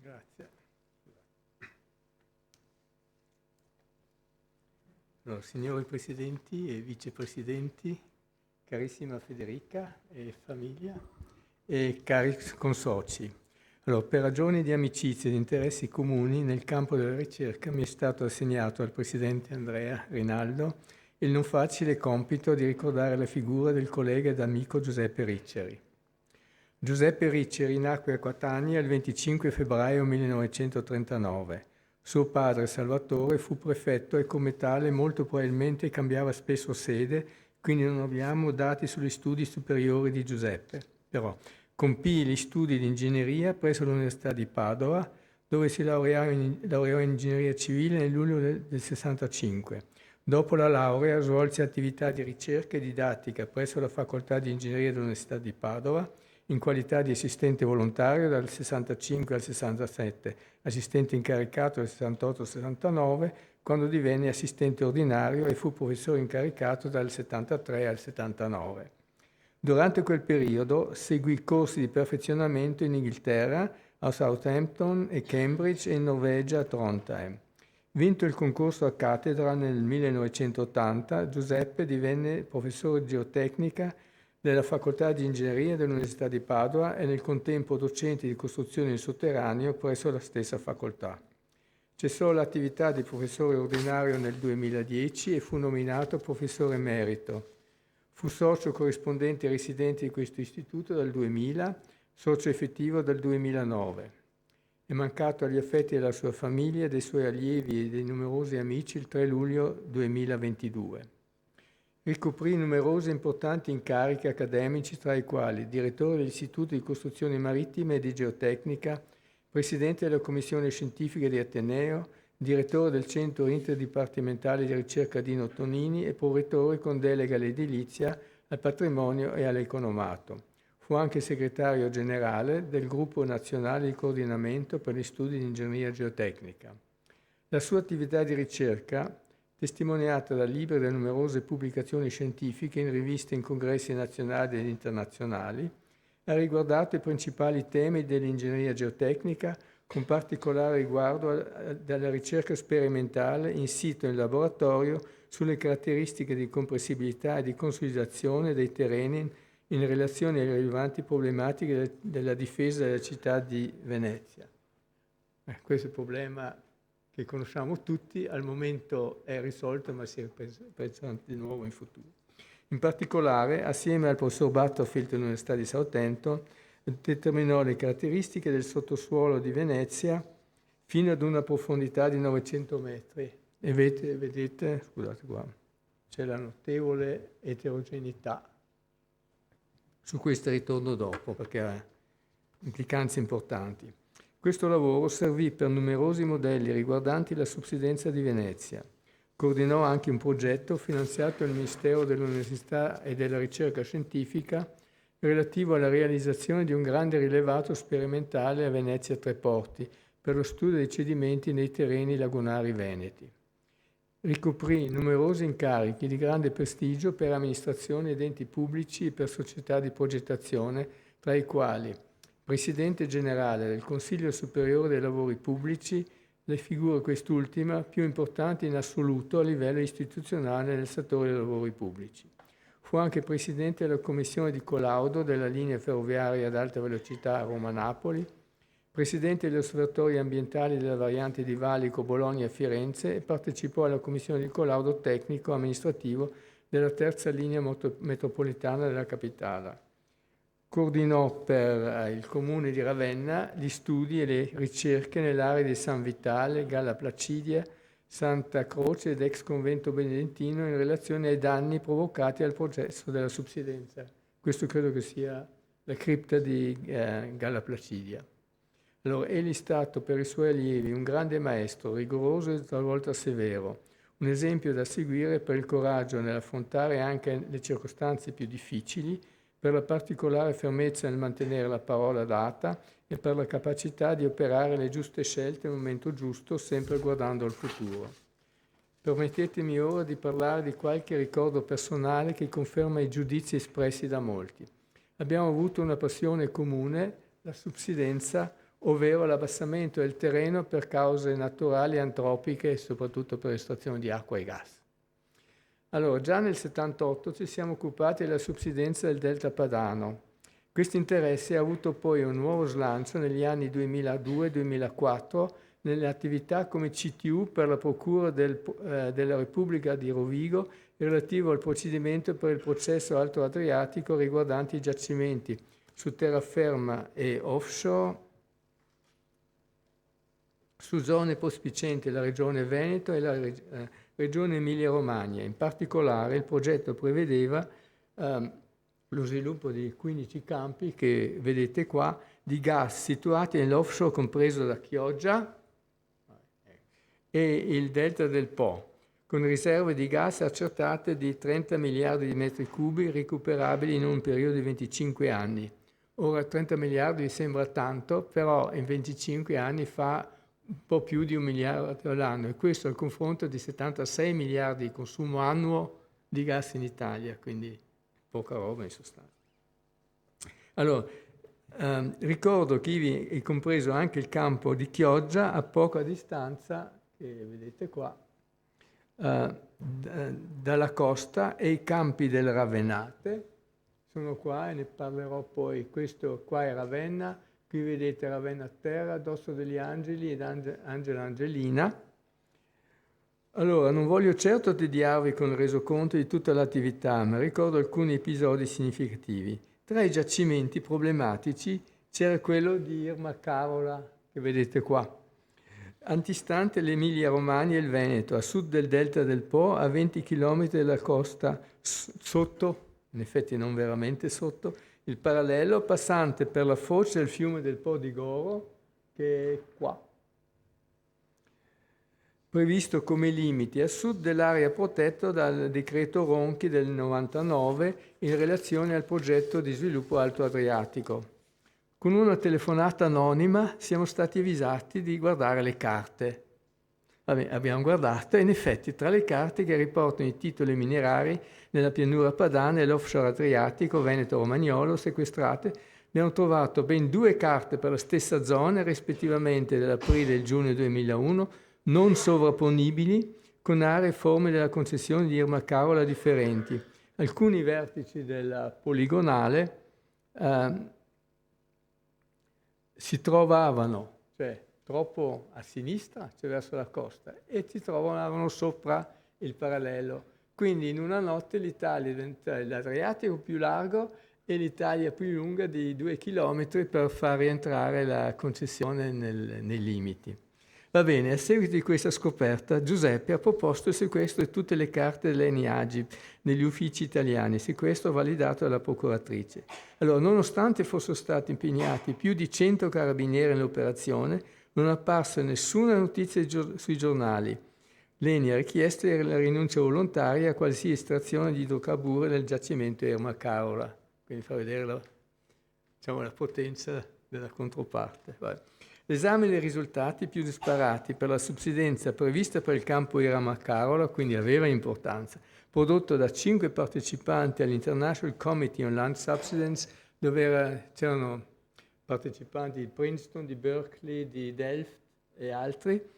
Grazie. Allora, signori Presidenti e Vicepresidenti, carissima Federica e famiglia e cari consoci. Allora, per ragioni di amicizia e di interessi comuni nel campo della ricerca mi è stato assegnato dal Presidente Andrea Rinaldo il non facile compito di ricordare la figura del collega ed amico Giuseppe Riccieri. Giuseppe Riccieri nacque a Catania il 25 febbraio 1939. Suo padre Salvatore fu prefetto e come tale molto probabilmente cambiava spesso sede, quindi non abbiamo dati sugli studi superiori di Giuseppe. Però compì gli studi di ingegneria presso l'Università di Padova, dove si laureò in ingegneria civile nel luglio del 65. Dopo la laurea svolse attività di ricerca e didattica presso la Facoltà di Ingegneria dell'Università di Padova, in qualità di assistente volontario dal 65 al 67, assistente incaricato dal 68 al 69, quando divenne assistente ordinario e fu professore incaricato dal 73 al 79. Durante quel periodo seguì corsi di perfezionamento in Inghilterra, a Southampton e Cambridge e in Norvegia a Trondheim. Vinto il concorso a cattedra nel 1980, Giuseppe divenne professore di geotecnica della Facoltà di Ingegneria dell'Università di Padova e nel contempo docente di costruzione in sotterraneo presso la stessa facoltà. Cessò l'attività di professore ordinario nel 2010 e fu nominato professore emerito. Fu socio corrispondente residente di questo istituto dal 2000, socio effettivo dal 2009. È mancato agli affetti della sua famiglia, dei suoi allievi e dei numerosi amici il 3 luglio 2022. Ricoprì numerosi importanti incarichi accademici, tra i quali direttore dell'Istituto di Costruzioni Marittime e di Geotecnica, presidente della Commissione Scientifica di Ateneo, direttore del Centro Interdipartimentale di Ricerca Dino Tonini e prorettore con delega all'edilizia, al patrimonio e all'economato. Fu anche segretario generale del Gruppo Nazionale di Coordinamento per gli Studi di Ingegneria Geotecnica. La sua attività di ricerca, testimoniata da libri e da numerose pubblicazioni scientifiche in riviste e in congressi nazionali ed internazionali, ha riguardato i principali temi dell'ingegneria geotecnica, con particolare riguardo alla ricerca sperimentale in sito e in laboratorio sulle caratteristiche di compressibilità e di consolidazione dei terreni in relazione alle rilevanti problematiche della difesa della città di Venezia. Questo è il problema che conosciamo tutti, al momento è risolto ma si ripresenterà di nuovo in futuro. In particolare, assieme al professor Butterfield dell'Università di Southampton, determinò le caratteristiche del sottosuolo di Venezia fino ad una profondità di 900 metri. E vedete, scusate qua, c'è la notevole eterogeneità. Su questo ritorno dopo, perché ha implicanze importanti. Questo lavoro servì per numerosi modelli riguardanti la subsidenza di Venezia. Coordinò anche un progetto finanziato dal Ministero dell'Università e della Ricerca Scientifica relativo alla realizzazione di un grande rilevato sperimentale a Venezia Tre Porti per lo studio dei cedimenti nei terreni lagunari veneti. Ricoprì numerosi incarichi di grande prestigio per amministrazioni ed enti pubblici e per società di progettazione, tra i quali Presidente generale del Consiglio Superiore dei Lavori Pubblici, le figure quest'ultima più importanti in assoluto a livello istituzionale nel settore dei lavori pubblici. Fu anche Presidente della Commissione di collaudo della linea ferroviaria ad alta velocità Roma-Napoli, Presidente degli osservatori ambientali della variante di Valico, Bologna e Firenze e partecipò alla Commissione di collaudo tecnico-amministrativo della terza linea metropolitana della capitale. Coordinò per il Comune di Ravenna gli studi e le ricerche nell'area di San Vitale, Galla Placidia, Santa Croce ed ex convento benedentino in relazione ai danni provocati dal processo della subsidenza. Questo credo che sia la cripta di Galla Placidia. Allora, egli è stato per i suoi allievi un grande maestro, rigoroso e talvolta severo, un esempio da seguire per il coraggio nell'affrontare anche le circostanze più difficili, per la particolare fermezza nel mantenere la parola data e per la capacità di operare le giuste scelte nel momento giusto, sempre guardando al futuro. Permettetemi ora di parlare di qualche ricordo personale che conferma i giudizi espressi da molti. Abbiamo avuto una passione comune, la subsidenza, ovvero l'abbassamento del terreno per cause naturali e antropiche, soprattutto per estrazione di acqua e gas. Allora, già nel 78 ci siamo occupati della subsidenza del Delta Padano. Questo interesse ha avuto poi un nuovo slancio negli anni 2002-2004 nelle attività come CTU per la Procura della Repubblica di Rovigo relativo al procedimento per il processo Alto Adriatico riguardante i giacimenti su terraferma e offshore, su zone prospicienti la Regione Veneto e la Regione Emilia-Romagna. In particolare il progetto prevedeva lo sviluppo di 15 campi che vedete qua, di gas situati nell'offshore compreso da Chioggia e il delta del Po, con riserve di gas accertate di 30 miliardi di metri cubi recuperabili in un periodo di 25 anni. Ora 30 miliardi vi sembra tanto, però in 25 anni fa un po' più di 1 miliardo all'anno, e questo al confronto di 76 miliardi di consumo annuo di gas in Italia, quindi poca roba in sostanza. Allora, ricordo che ivi è compreso anche il campo di Chioggia a poca distanza, che vedete qua, dalla costa, e i campi del Ravennate sono qua e ne parlerò poi. Questo qua è Ravenna, qui vedete Ravenna Terra, Dosso degli Angeli ed Angela Angelina. Allora, non voglio certo tediarvi con il resoconto di tutta l'attività, ma ricordo alcuni episodi significativi. Tra i giacimenti problematici c'era quello di Irma Carola, che vedete qua, antistante l'Emilia-Romagna e il Veneto, a sud del delta del Po, a 20 km dalla costa sotto, in effetti non veramente sotto, il parallelo passante per la foce del fiume del Po di Goro, che è qua, previsto come limiti a sud dell'area protetta dal decreto Ronchi del 99 in relazione al progetto di sviluppo Alto Adriatico. Con una telefonata anonima siamo stati avvisati di guardare le carte. Vabbè, abbiamo guardato e in effetti tra le carte che riportano i titoli minerari nella pianura padana e l'offshore adriatico veneto-romagnolo sequestrate, abbiamo trovato ben 2 carte per la stessa zona, rispettivamente dell'aprile e il giugno 2001, non sovrapponibili, con aree e forme della concessione di Irma Carola differenti. Alcuni vertici della poligonale si trovavano, cioè troppo a sinistra, cioè verso la costa, e si trovavano sopra il parallelo. Quindi in una notte l'Italia diventa l'Adriatico più largo e l'Italia più lunga di 2 chilometri per far rientrare la concessione nei limiti. Va bene, a seguito di questa scoperta Giuseppe ha proposto il sequestro di tutte le carte dell'ENI Agip negli uffici italiani, sequestro validato dalla procuratrice. Allora, nonostante fossero stati impegnati più di 100 carabinieri nell'operazione, non è apparsa nessuna notizia sui giornali. L'ENI ha richiesto la rinuncia volontaria a qualsiasi estrazione di idrocarburi nel giacimento Irma Carola. Quindi fa vedere la potenza della controparte. Vai. L'esame dei risultati più disparati per la subsidenza prevista per il campo Irma Carola, quindi aveva importanza, prodotto da 5 partecipanti all'International Committee on Land Subsidence, dove c'erano partecipanti di Princeton, di Berkeley, di Delft e altri,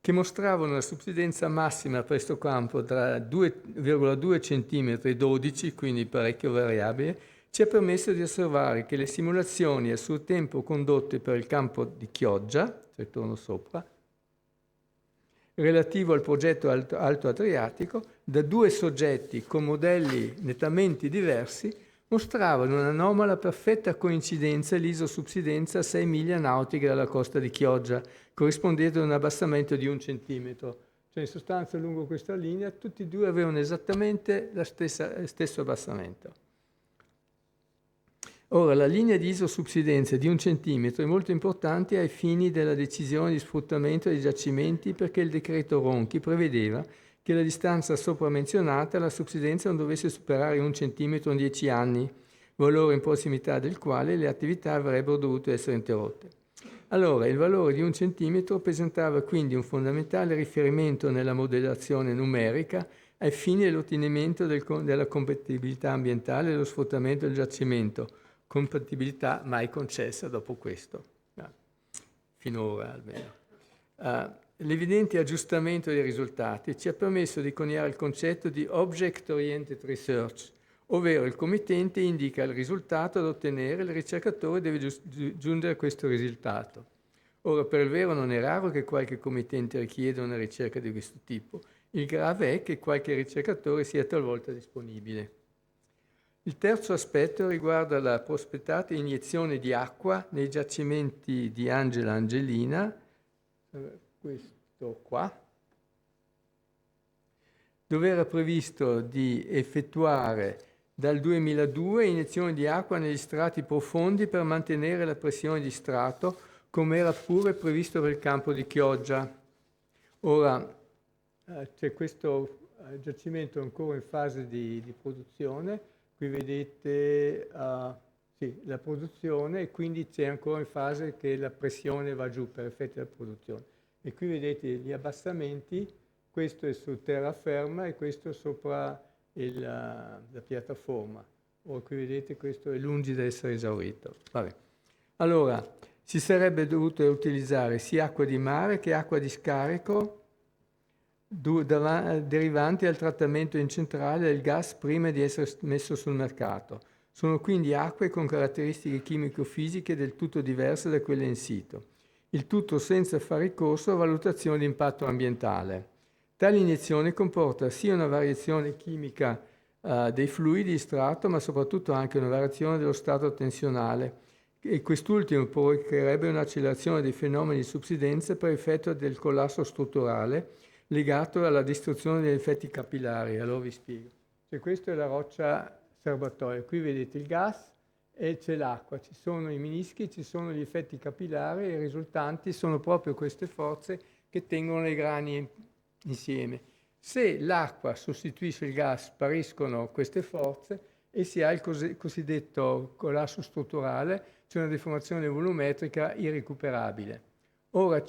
che mostravano la subsidenza massima per questo campo tra 2,2 cm e 12, quindi parecchio variabile. Ci ha permesso di osservare che le simulazioni a suo tempo condotte per il campo di Chioggia, cioè torno sopra, relativo al progetto Alto Adriatico, da 2 soggetti con modelli nettamente diversi, mostravano un'anomala perfetta coincidenza l'isosubsidenza a 6 miglia nautiche dalla costa di Chioggia, corrispondente ad un abbassamento di 1 centimetro. Cioè in sostanza lungo questa linea tutti e 2 avevano esattamente lo stesso abbassamento. Ora, la linea di isosubsidenza di 1 centimetro è molto importante ai fini della decisione di sfruttamento dei giacimenti, perché il decreto Ronchi prevedeva che la distanza sopra menzionata, la subsidenza non dovesse superare 1 centimetro in 10 anni, valore in prossimità del quale le attività avrebbero dovuto essere interrotte. Allora, il valore di 1 centimetro presentava quindi un fondamentale riferimento nella modellazione numerica ai fini dell'ottenimento della compatibilità ambientale e dello sfruttamento del giacimento, compatibilità mai concessa dopo questo. finora almeno. L'evidente aggiustamento dei risultati ci ha permesso di coniare il concetto di Object Oriented Research, ovvero il committente indica il risultato da ottenere e il ricercatore deve giungere a questo risultato. Ora, per il vero non è raro che qualche committente richieda una ricerca di questo tipo, il grave è che qualche ricercatore sia talvolta disponibile. Il terzo aspetto riguarda la prospettata iniezione di acqua nei giacimenti di Angela Angelina, questo qua, dove era previsto di effettuare dal 2002 iniezioni di acqua negli strati profondi per mantenere la pressione di strato, come era pure previsto per il campo di Chioggia. Ora c'è questo giacimento ancora in fase di produzione. Qui vedete la produzione e quindi c'è ancora in fase che la pressione va giù per effetto della produzione. E qui vedete gli abbassamenti, questo è su terraferma e questo sopra la piattaforma. Qui vedete questo è lungi da essere esaurito. Vabbè. Allora, si sarebbe dovuto utilizzare sia acqua di mare che acqua di scarico derivanti dal trattamento in centrale del gas prima di essere messo sul mercato. Sono quindi acque con caratteristiche chimico-fisiche del tutto diverse da quelle in sito. Il tutto senza fare ricorso a valutazione di impatto ambientale. Tale iniezione comporta sia una variazione chimica dei fluidi di strato, ma soprattutto anche una variazione dello stato tensionale, e quest'ultimo provocherebbe un'accelerazione dei fenomeni di subsidenza per effetto del collasso strutturale legato alla distruzione degli effetti capillari. Allora vi spiego. Cioè, questa è la roccia serbatoia, qui vedete il gas e c'è l'acqua, ci sono i menischi, ci sono gli effetti capillari e i risultanti sono proprio queste forze che tengono le grani insieme. Se l'acqua sostituisce il gas spariscono queste forze e si ha il cosiddetto collasso strutturale, cioè una deformazione volumetrica irrecuperabile. Ora,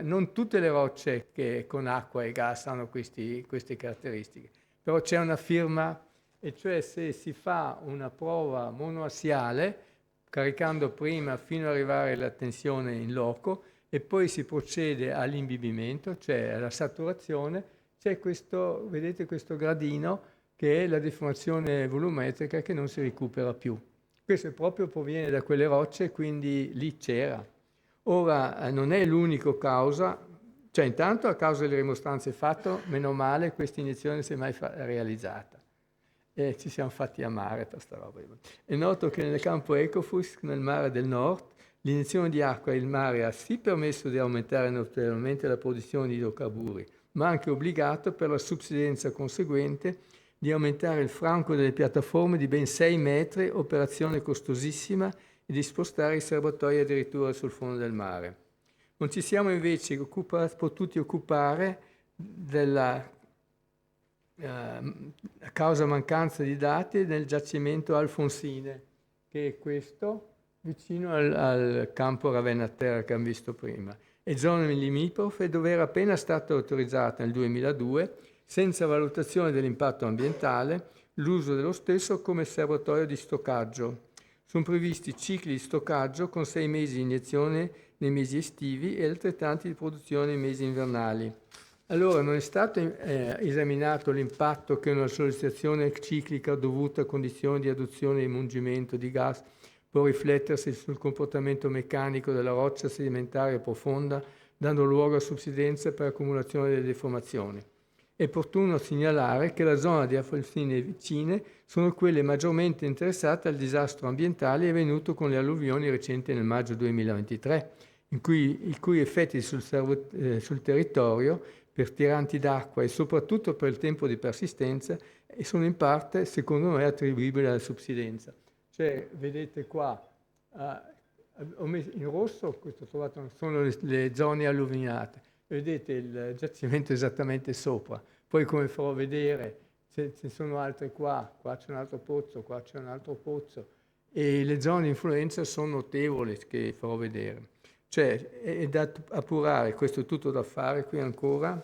non tutte le rocce che con acqua e gas hanno queste caratteristiche, però c'è una firma, e cioè se si fa una prova monoassiale, caricando prima fino ad arrivare alla tensione in loco, e poi si procede all'imbibimento, cioè alla saturazione, c'è questo, vedete questo gradino, che è la deformazione volumetrica che non si recupera più. Questo proprio proviene da quelle rocce, quindi lì c'era. Ora, non è l'unico causa, cioè intanto a causa delle rimostranze fatte, meno male questa iniezione non si è mai realizzata. E ci siamo fatti amare per sta roba. È noto che nel campo Ekofisk, nel mare del nord, l'iniezione di acqua in mare ha sì permesso di aumentare notevolmente la produzione di idrocarburi, ma anche obbligato per la subsidenza conseguente di aumentare il franco delle piattaforme di ben 6 metri, operazione costosissima, e di spostare i serbatoi addirittura sul fondo del mare. Non ci siamo invece potuti occupare della causa mancanza di dati del giacimento Alfonsine, che è questo, vicino al campo Ravenna Terra che abbiamo visto prima, e zone limitrofe dove era appena stata autorizzata nel 2002, senza valutazione dell'impatto ambientale, l'uso dello stesso come serbatoio di stoccaggio. Sono previsti cicli di stoccaggio con 6 mesi di iniezione nei mesi estivi e altrettanti di produzione nei mesi invernali. Allora, non è stato esaminato l'impatto che una sollecitazione ciclica dovuta a condizioni di adduzione e mungimento di gas può riflettersi sul comportamento meccanico della roccia sedimentaria profonda, dando luogo a subsidenza per accumulazione delle deformazioni. È opportuno segnalare che la zona di Alfonsine vicine sono quelle maggiormente interessate al disastro ambientale avvenuto con le alluvioni recenti nel maggio 2023, i cui effetti sul territorio per tiranti d'acqua e soprattutto per il tempo di persistenza sono in parte, secondo me, attribuibili alla subsidenza. Cioè, vedete qua, ho messo in rosso, questo trovato, sono le zone alluvinate. Vedete il giacimento esattamente sopra. Poi, come farò vedere, ce sono altre qua c'è un altro pozzo, qua c'è un altro pozzo, e le zone di influenza sono notevoli, che farò vedere. Cioè, è da appurare, questo è tutto da fare qui ancora,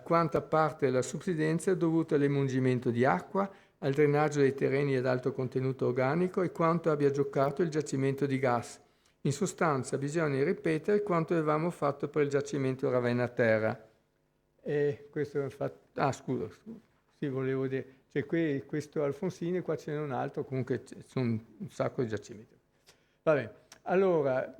quanta parte della subsidenza è dovuta all'emungimento di acqua, al drenaggio dei terreni ad alto contenuto organico e quanto abbia giocato il giacimento di gas, In sostanza bisogna ripetere quanto avevamo fatto per il giacimento Ravenna Terra. E questo è fatto... Ah, scusa, sì, volevo dire, c'è qui questo Alfonsini, qua ce n'è un altro, comunque sono un sacco di giacimenti. Vabbè, allora,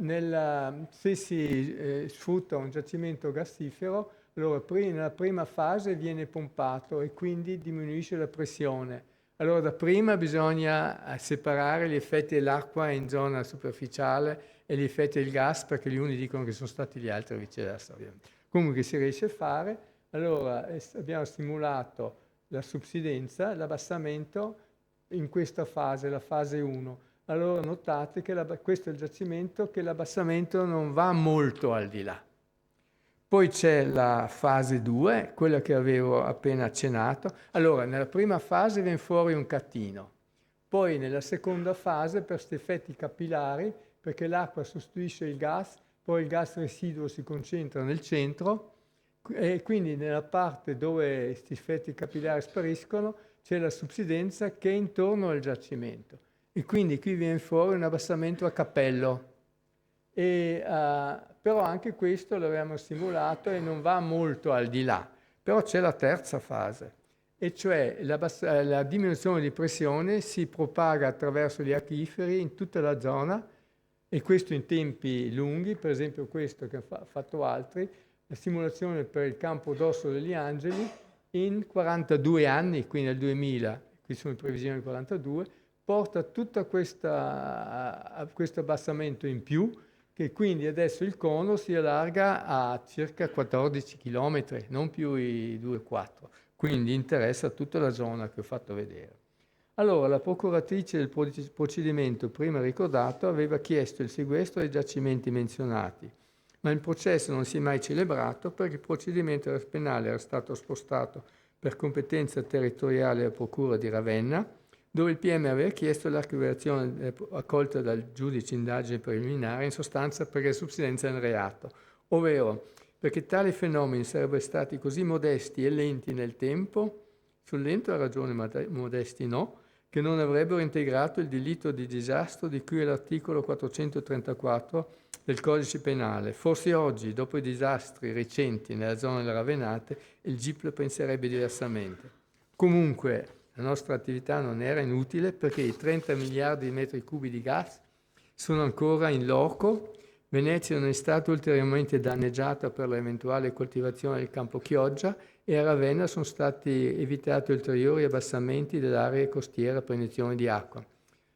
se si sfrutta un giacimento gassifero, allora nella prima fase viene pompato e quindi diminuisce la pressione. Allora da prima bisogna separare gli effetti dell'acqua in zona superficiale e gli effetti del gas, perché gli uni dicono che sono stati gli altri, viceversa ovviamente. Comunque si riesce a fare, allora abbiamo simulato la subsidenza, l'abbassamento in questa fase, la fase 1. Allora notate che questo è il giacimento, che l'abbassamento non va molto al di là. Poi c'è la fase 2, quella che avevo appena accennato. Allora, nella prima fase viene fuori un catino. Poi nella seconda fase, per questi effetti capillari, perché l'acqua sostituisce il gas, poi il gas residuo si concentra nel centro e quindi nella parte dove questi effetti capillari spariscono c'è la subsidenza che è intorno al giacimento. E quindi qui viene fuori un abbassamento a cappello. Però anche questo l'abbiamo simulato e non va molto al di là. Però c'è la terza fase, e cioè la diminuzione di pressione si propaga attraverso gli acquiferi in tutta la zona, e questo in tempi lunghi, per esempio questo che ha fatto altri, la simulazione per il campo d'Osso degli Angeli in 42 anni, quindi nel 2000, qui sono le previsioni del 42, porta tutto questo abbassamento in più, che quindi adesso il cono si allarga a circa 14 km, non più i 2-4, quindi interessa tutta la zona che ho fatto vedere. Allora, la procuratrice del procedimento prima ricordato aveva chiesto il sequestro dei giacimenti menzionati, ma il processo non si è mai celebrato perché il procedimento penale era stato spostato per competenza territoriale alla Procura di Ravenna, dove il PM aveva chiesto l'archiviazione accolta dal giudice indagine preliminare, in sostanza perché subsidenza nel reato, ovvero perché tali fenomeni sarebbero stati così modesti e lenti nel tempo, sul lento ha ragione, ma modesti no, che non avrebbero integrato il delitto di disastro di cui è l'articolo 434 del Codice Penale. Forse oggi, dopo i disastri recenti nella zona delle Ravenate, il GIP lo penserebbe diversamente. Comunque, la nostra attività non era inutile perché i 30 miliardi di metri cubi di gas sono ancora in loco. Venezia non è stata ulteriormente danneggiata per l'eventuale coltivazione del campo Chioggia e a Ravenna sono stati evitati ulteriori abbassamenti dell'area costiera per iniezione di acqua.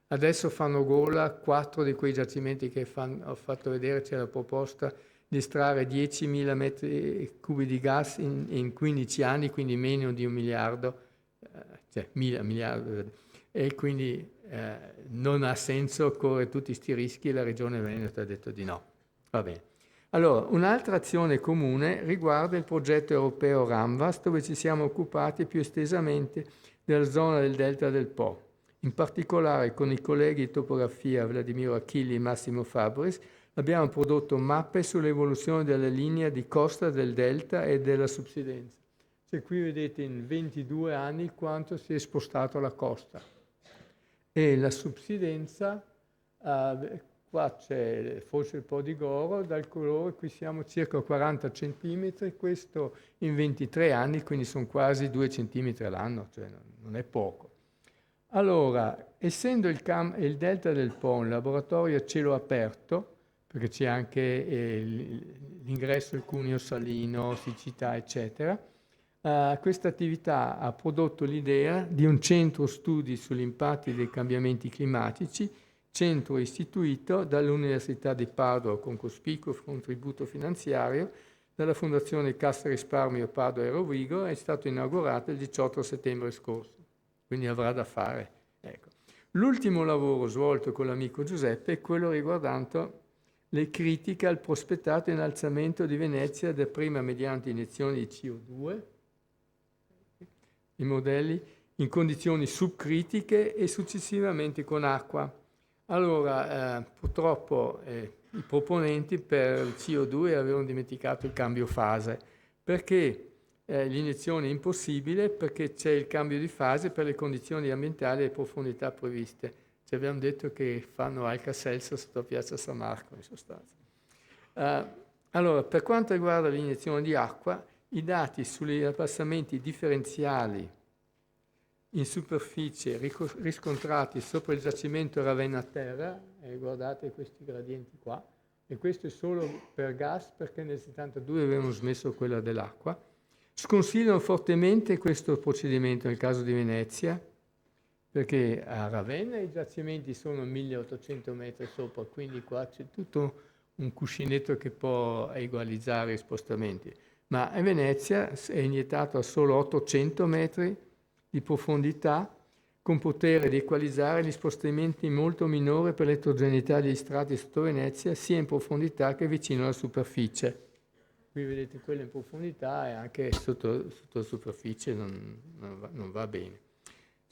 Adesso fanno gola 4 di quei giacimenti che ho fatto vedere. C'è la proposta di estrarre 10.000 metri cubi di gas in 15 anni, quindi meno di 1 miliardo, cioè 1.000 miliardi, e quindi non ha senso correre tutti questi rischi, e la Regione Veneto ha detto di no. Va bene. Allora, un'altra azione comune riguarda il progetto europeo RAMVAS, dove ci siamo occupati più estesamente della zona del Delta del Po. In particolare con i colleghi di topografia Vladimiro Achilli e Massimo Fabris abbiamo prodotto mappe sull'evoluzione della linea di costa del Delta e della subsidenza. Cioè qui vedete in 22 anni quanto si è spostato la costa. E la subsidenza, qua c'è forse il Po di Goro, dal colore qui siamo circa 40 centimetri, questo in 23 anni, quindi sono quasi 2 centimetri all'anno, cioè non è poco. Allora, essendo il Delta del Po un laboratorio a cielo aperto, perché c'è anche l'ingresso del cuneo salino, siccità, eccetera, questa attività ha prodotto l'idea di un centro studi sugli impatti dei cambiamenti climatici, centro istituito dall'Università di Padova con cospicuo contributo finanziario, dalla Fondazione Cassa Risparmio Padova e Rovigo, è stato inaugurato il 18 settembre scorso, quindi avrà da fare. Ecco. L'ultimo lavoro svolto con l'amico Giuseppe è quello riguardante le critiche al prospettato innalzamento di Venezia dapprima mediante iniezioni di CO2, i modelli in condizioni subcritiche e successivamente con acqua. Allora, purtroppo i proponenti per il CO2 avevano dimenticato il cambio fase, perché l'iniezione è impossibile perché c'è il cambio di fase per le condizioni ambientali e le profondità previste. Ci abbiamo detto che fanno Alka-Seltzer sotto Piazza San Marco, in sostanza. Allora, per quanto riguarda l'iniezione di acqua, i dati sugli abbassamenti differenziali in superficie riscontrati sopra il giacimento Ravenna Terra, guardate questi gradienti qua, e questo è solo per gas perché nel 72 avevano smesso quella dell'acqua, sconsigliano fortemente questo procedimento nel caso di Venezia, perché a Ravenna i giacimenti sono 1800 metri sopra, quindi qua c'è tutto un cuscinetto che può egualizzare i spostamenti. Ma a Venezia è iniettato a solo 800 metri di profondità, con potere di equalizzare gli spostamenti molto minore per l'eterogeneità degli strati sotto Venezia, sia in profondità che vicino alla superficie. Qui vedete quella in profondità e anche sotto la superficie non va bene.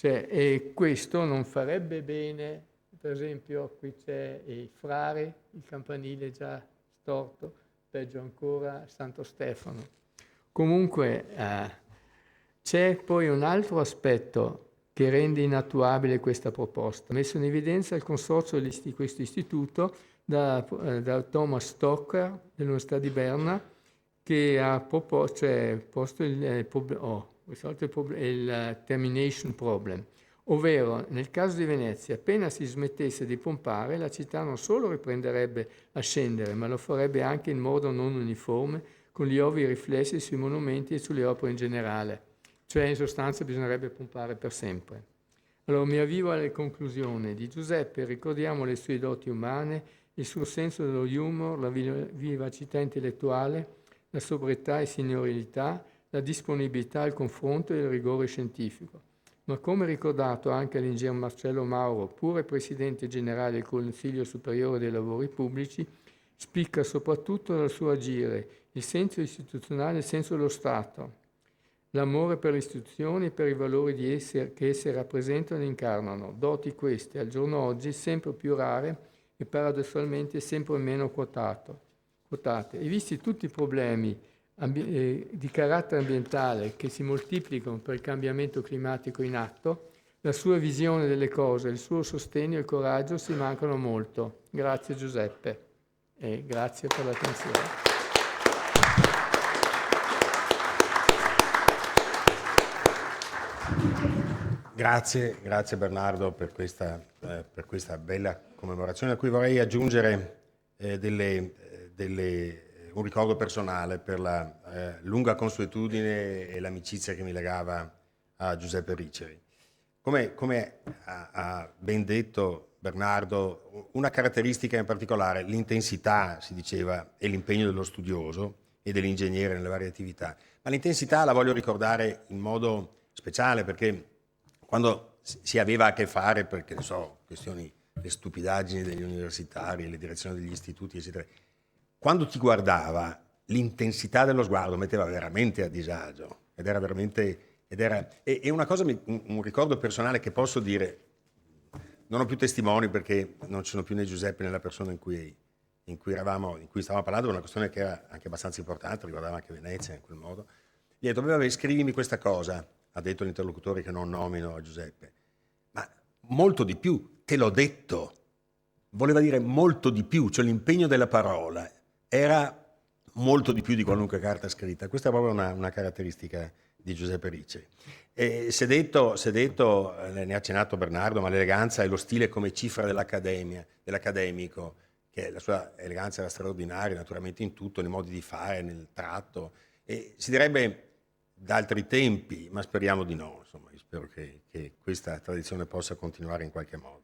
Cioè, e questo non farebbe bene, per esempio qui c'è il Frare, il campanile già storto, peggio ancora Santo Stefano. Comunque c'è poi un altro aspetto che rende inattuabile questa proposta, messo in evidenza il consorzio di questo istituto da Thomas Stocker dell'Università di Berna, che ha posto il termination problem, ovvero nel caso di Venezia, appena si smettesse di pompare, la città non solo riprenderebbe a scendere, ma lo farebbe anche in modo non uniforme, con gli ovvi riflessi sui monumenti e sulle opere in generale. Cioè, in sostanza, bisognerebbe pompare per sempre. Allora, mi avvio alle conclusioni. Di Giuseppe ricordiamo le sue doti umane, il suo senso dello humor, la vivacità intellettuale, la sobrietà e signorilità, la disponibilità al confronto e il rigore scientifico. Ma come ricordato anche all'ingegner Marcello Mauro, pure presidente generale del Consiglio Superiore dei Lavori Pubblici, spicca soprattutto dal suo agire il senso istituzionale e il senso dello Stato, l'amore per le istituzioni e per i valori che esse rappresentano e incarnano, doti queste, al giorno oggi, sempre più rare e paradossalmente sempre meno quotate. E visti tutti i problemi di carattere ambientale che si moltiplicano per il cambiamento climatico in atto, la sua visione delle cose, il suo sostegno e il coraggio si mancano molto. Grazie Giuseppe e grazie per l'attenzione. Grazie Bernardo per questa bella commemorazione, a cui vorrei aggiungere un ricordo personale per la lunga consuetudine e l'amicizia che mi legava a Giuseppe Riccieri. Come ha ben detto Bernardo, una caratteristica in particolare, l'intensità, si diceva, e l'impegno dello studioso e dell'ingegnere nelle varie attività. Ma l'intensità la voglio ricordare in modo speciale perché quando si aveva a che fare, perché ne so, questioni, le stupidaggini degli universitari, le direzioni degli istituti, eccetera, quando ti guardava, l'intensità dello sguardo metteva veramente a disagio ed era veramente... E una cosa, un ricordo personale che posso dire, non ho più testimoni perché non ci sono più né Giuseppe né la persona in cui stavamo parlando, una questione che era anche abbastanza importante, riguardava anche Venezia in quel modo. Gli ho detto, scrivimi questa cosa, ha detto l'interlocutore che non nomino a Giuseppe, ma molto di più, te l'ho detto, voleva dire molto di più, cioè l'impegno della parola era molto di più di qualunque carta scritta. Questa è proprio una caratteristica di Giuseppe Riccieri. Si è detto, ne ha accennato Bernardo, ma l'eleganza e lo stile come cifra dell'accademico, che la sua eleganza era straordinaria, naturalmente in tutto, nei modi di fare, nel tratto, e si direbbe da altri tempi, ma speriamo di no, insomma, io spero che questa tradizione possa continuare in qualche modo.